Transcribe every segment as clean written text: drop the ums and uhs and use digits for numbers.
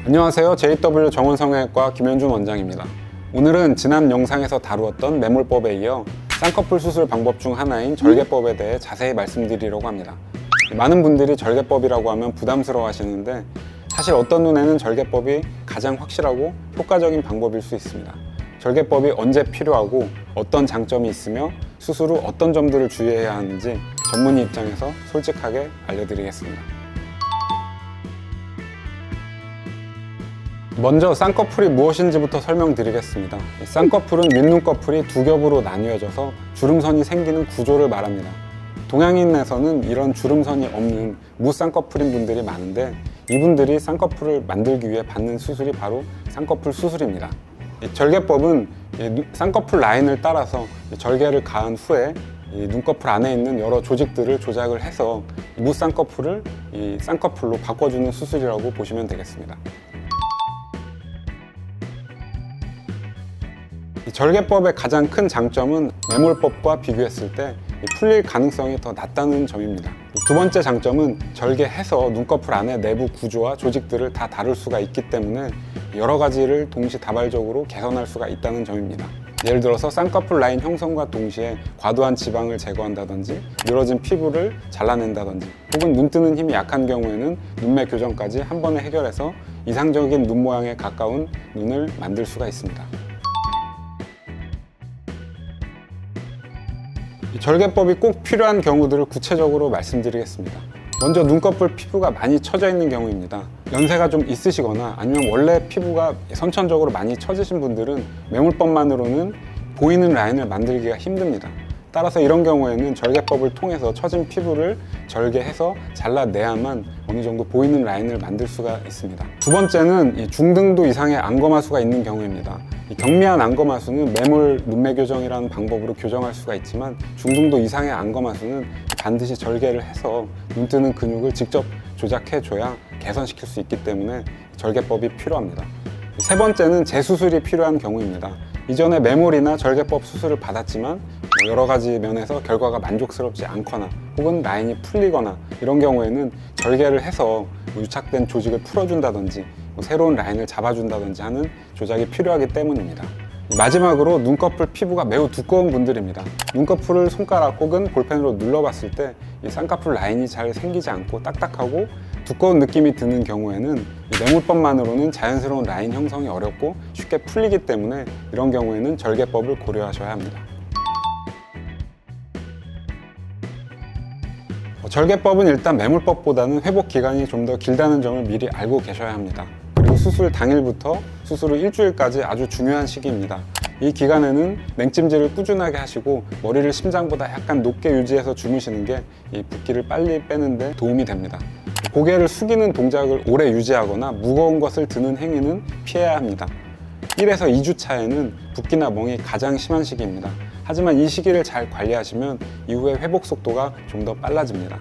안녕하세요. JW 정원성형외과 김현준 원장입니다. 오늘은 지난 영상에서 다루었던 매몰법에 이어 쌍꺼풀 수술 방법 중 하나인 절개법에 대해 자세히 말씀드리려고 합니다. 많은 분들이 절개법이라고 하면 부담스러워 하시는데 사실 어떤 눈에는 절개법이 가장 확실하고 효과적인 방법일 수 있습니다. 절개법이 언제 필요하고 어떤 장점이 있으며 수술 후 어떤 점들을 주의해야 하는지 전문의 입장에서 솔직하게 알려드리겠습니다. 먼저 쌍꺼풀이 무엇인지부터 설명드리겠습니다. 쌍꺼풀은 윗눈꺼풀이 두 겹으로 나뉘어져서 주름선이 생기는 구조를 말합니다. 동양인에서는 이런 주름선이 없는 무쌍꺼풀인 분들이 많은데 이분들이 쌍꺼풀을 만들기 위해 받는 수술이 바로 쌍꺼풀 수술입니다. 절개법은 쌍꺼풀 라인을 따라서 절개를 가한 후에 눈꺼풀 안에 있는 여러 조직들을 조작을 해서 무쌍꺼풀을 쌍꺼풀로 바꿔주는 수술이라고 보시면 되겠습니다. 절개법의 가장 큰 장점은 매몰법과 비교했을 때 풀릴 가능성이 더 낮다는 점입니다. 두 번째 장점은 절개해서 눈꺼풀 안의 내부 구조와 조직들을 다 다룰 수가 있기 때문에 여러 가지를 동시다발적으로 개선할 수가 있다는 점입니다. 예를 들어서 쌍꺼풀 라인 형성과 동시에 과도한 지방을 제거한다든지 늘어진 피부를 잘라낸다든지 혹은 눈 뜨는 힘이 약한 경우에는 눈매 교정까지 한 번에 해결해서 이상적인 눈 모양에 가까운 눈을 만들 수가 있습니다. 절개법이 꼭 필요한 경우들을 구체적으로 말씀드리겠습니다. 먼저 눈꺼풀 피부가 많이 처져 있는 경우입니다. 연세가 좀 있으시거나 아니면 원래 피부가 선천적으로 많이 처지신 분들은 매몰법만으로는 보이는 라인을 만들기가 힘듭니다. 따라서 이런 경우에는 절개법을 통해서 처진 피부를 절개해서 잘라내야만 어느 정도 보이는 라인을 만들 수가 있습니다. 두 번째는 중등도 이상의 안검하수가 있는 경우입니다. 경미한 안검하수는 매몰 눈매 교정이라는 방법으로 교정할 수가 있지만 중등도 이상의 안검하수는 반드시 절개를 해서 눈 뜨는 근육을 직접 조작해줘야 개선시킬 수 있기 때문에 절개법이 필요합니다. 세 번째는 재수술이 필요한 경우입니다. 이전에 매몰이나 절개법 수술을 받았지만 여러 가지 면에서 결과가 만족스럽지 않거나 혹은 라인이 풀리거나 이런 경우에는 절개를 해서 유착된 조직을 풀어준다든지 새로운 라인을 잡아준다든지 하는 조작이 필요하기 때문입니다. 마지막으로 눈꺼풀 피부가 매우 두꺼운 분들입니다. 눈꺼풀을 손가락 혹은 볼펜으로 눌러봤을 때 이 쌍꺼풀 라인이 잘 생기지 않고 딱딱하고 두꺼운 느낌이 드는 경우에는 이 매몰법만으로는 자연스러운 라인 형성이 어렵고 쉽게 풀리기 때문에 이런 경우에는 절개법을 고려하셔야 합니다. 절개법은 일단 매몰법보다는 회복 기간이 좀 더 길다는 점을 미리 알고 계셔야 합니다. 그리고 수술 당일부터 수술 후 일주일까지 아주 중요한 시기입니다. 이 기간에는 냉찜질을 꾸준하게 하시고 머리를 심장보다 약간 높게 유지해서 주무시는 게 이 붓기를 빨리 빼는데 도움이 됩니다. 고개를 숙이는 동작을 오래 유지하거나 무거운 것을 드는 행위는 피해야 합니다. 1에서 2주 차에는 붓기나 멍이 가장 심한 시기입니다. 하지만 이 시기를 잘 관리하시면 이후에 회복 속도가 좀 더 빨라집니다.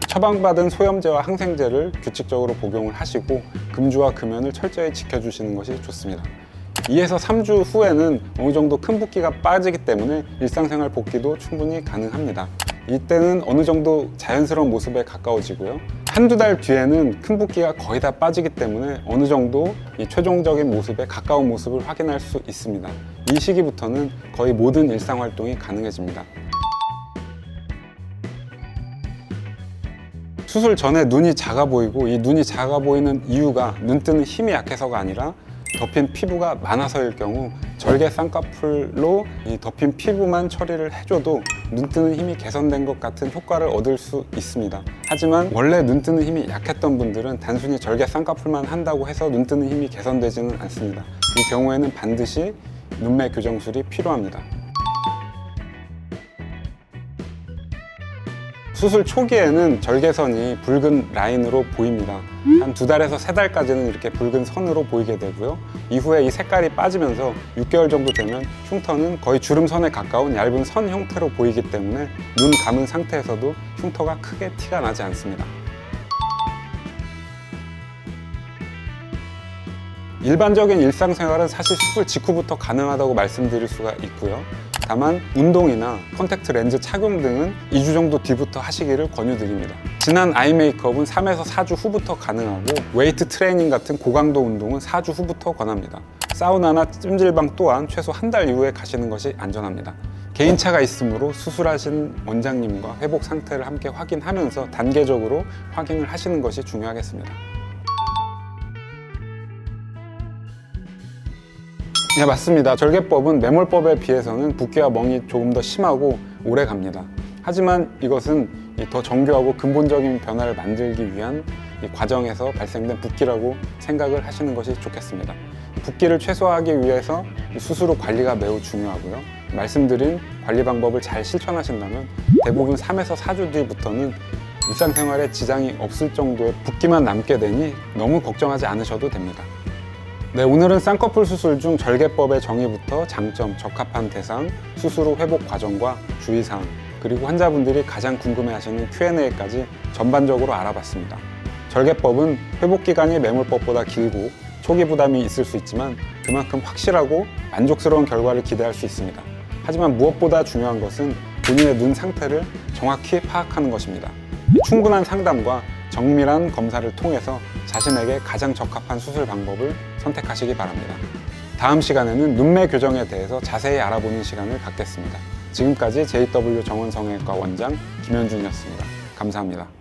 처방받은 소염제와 항생제를 규칙적으로 복용을 하시고 금주와 금연을 철저히 지켜주시는 것이 좋습니다. 2에서 3주 후에는 어느 정도 큰 붓기가 빠지기 때문에 일상생활 복귀도 충분히 가능합니다. 이때는 어느 정도 자연스러운 모습에 가까워지고요. 한두 달 뒤에는 큰 붓기가 거의 다 빠지기 때문에 어느 정도 이 최종적인 모습에 가까운 모습을 확인할 수 있습니다. 이 시기부터는 거의 모든 일상활동이 가능해집니다. 수술 전에 눈이 작아 보이고 이 눈이 작아 보이는 이유가 눈 뜨는 힘이 약해서가 아니라 덮인 피부가 많아서일 경우 절개 쌍꺼풀로 이 덮인 피부만 처리를 해줘도 눈 뜨는 힘이 개선된 것 같은 효과를 얻을 수 있습니다. 하지만 원래 눈 뜨는 힘이 약했던 분들은 단순히 절개 쌍꺼풀만 한다고 해서 눈 뜨는 힘이 개선되지는 않습니다. 이 경우에는 반드시 눈매 교정술이 필요합니다. 수술 초기에는 절개선이 붉은 라인으로 보입니다. 한 2달에서 3달까지는 이렇게 붉은 선으로 보이게 되고요. 이후에 이 색깔이 빠지면서 6개월 정도 되면 흉터는 거의 주름선에 가까운 얇은 선 형태로 보이기 때문에 눈 감은 상태에서도 흉터가 크게 티가 나지 않습니다. 일반적인 일상생활은 사실 수술 직후부터 가능하다고 말씀드릴 수가 있고요. 다만 운동이나 컨택트 렌즈 착용 등은 2주 정도 뒤부터 하시기를 권유드립니다. 진한 아이 메이크업은 3에서 4주 후부터 가능하고 웨이트 트레이닝 같은 고강도 운동은 4주 후부터 권합니다. 사우나나 찜질방 또한 최소 한 달 이후에 가시는 것이 안전합니다. 개인차가 있으므로 수술하신 원장님과 회복 상태를 함께 확인하면서 단계적으로 확인을 하시는 것이 중요하겠습니다. 네, 맞습니다. 절개법은 매몰법에 비해서는 붓기와 멍이 조금 더 심하고 오래 갑니다. 하지만 이것은 더 정교하고 근본적인 변화를 만들기 위한 이 과정에서 발생된 붓기라고 생각을 하시는 것이 좋겠습니다. 붓기를 최소화하기 위해서 수술 후 관리가 매우 중요하고요. 말씀드린 관리 방법을 잘 실천하신다면 대부분 3에서 4주 뒤부터는 일상생활에 지장이 없을 정도의 붓기만 남게 되니 너무 걱정하지 않으셔도 됩니다. 네, 오늘은 쌍꺼풀 수술 중 절개법의 정의부터 장점, 적합한 대상, 수술 후 회복 과정과 주의사항, 그리고 환자분들이 가장 궁금해하시는 Q&A까지 전반적으로 알아봤습니다. 절개법은 회복 기간이 매몰법보다 길고 초기 부담이 있을 수 있지만 그만큼 확실하고 만족스러운 결과를 기대할 수 있습니다. 하지만 무엇보다 중요한 것은 본인의 눈 상태를 정확히 파악하는 것입니다. 충분한 상담과 정밀한 검사를 통해서 자신에게 가장 적합한 수술 방법을 선택하시기 바랍니다. 다음 시간에는 눈매 교정에 대해서 자세히 알아보는 시간을 갖겠습니다. 지금까지 JW 정원성형외과 원장 김현준이었습니다. 감사합니다.